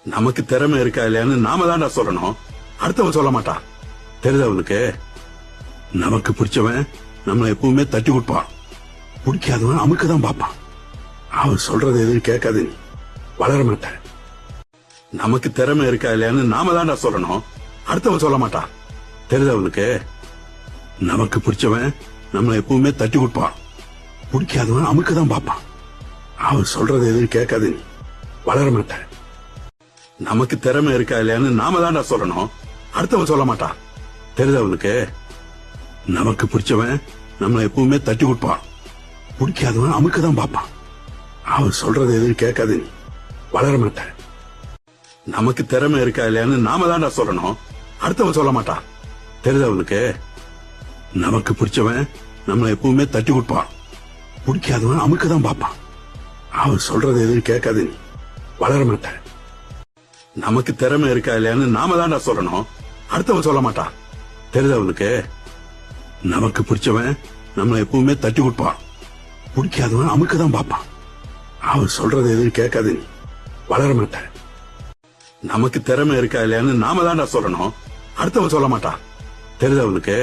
நமக்கு திறமை இருக்கா இல்லையான்னு நாம தான்டா சொல்லணும், அடுத்தவன் சொல்ல மாட்டான். தெரியுது அவனுக்கு? நமக்கு பிடிச்சவன் நம்மளை எப்பவுமே தட்டி கொடுப்பான், பிடிக்காதவன் அமுக்குதான் பார்ப்பான். அவன் சொல்றது எதுவும் கேட்காது, நீ வளர மாட்ட. நமக்கு திறமை இருக்கா இல்லையான்னு நாம தான்டா சொல்லணும், அடுத்தவன் சொல்ல மாட்டான். தெரியுது அவனுக்கு? நமக்கு பிடிச்சவன் நம்மளை எப்பவுமே தட்டி கொடுப்பான், பிடிக்காதவன் அமுக்குதான் பார்ப்பான். அவன் சொல்றது எதுவும் கேட்காது, நீ வளர மாட்ட. நமக்கு திறமை இருக்கா இல்லையான்னு நாம தான்டா சொல்லணும், அடுத்தவன் சொல்ல மாட்டான். தெரியுது அவனுக்கு? நமக்கு பிடிச்சவன் நம்மளை எப்பவுமே தட்டி கொடுப்பான், பிடிக்காதவன் அமுக்குதான் பார்ப்பான். அவன் சொல்றது எதுவும் கேட்காது, நீ வளர மாட்ட. நமக்கு திறமை இருக்கா இல்லையான்னு நாம தான்டா சொல்லணும், அடுத்தவன் சொல்ல மாட்டான். தெரியுது அவனுக்கு? நமக்கு பிடிச்சவன் நம்மளை எப்பவுமே தட்டி கொடுப்பான், பிடிக்காதவன் அமுக்குதான் பார்ப்பான். அவன் சொல்றது எதுவும் கேட்காது, நீ வளர மாட்ட. நமக்கு திறமை இருக்கா இல்லையான்னு நாம தான்டா சொல்லணும், அடுத்தவன் சொல்ல மாட்டான். தெரியுது அவனுக்கு? நமக்கு பிடிச்சவன் நம்மளை எப்பவுமே தட்டி கொடுப்பான், பிடிக்காதவன் அமுக்குதான் பார்ப்பான். அவன் சொல்றது எதுவும் கேட்காது, நீ வளர மாட்ட. நமக்கு திறமை இருக்கா இல்லையான்னு நாம தான்டா சொல்லணும், அடுத்தவன் சொல்ல மாட்டான். தெரியுது அவனுக்கு? நமக்கு திறமை இருக்கா இல்லையான்னு நாம தான்டா சொல்லணும், நமக்கு பிடிச்சவன் நம்மளை எப்பவுமே தட்டி கொடுப்பான், பிடிக்காதவன் அமுக்குதான் பார்ப்பான். அவன் சொல்றது எதுவும் கேட்காது, நீ வளர மாட்ட. நமக்கு திறமை இருக்கா இல்லையான்னு நாம தான்டா சொல்லணும், அடுத்தவன் சொல்ல மாட்டான். தெரியுது அவனுக்கு?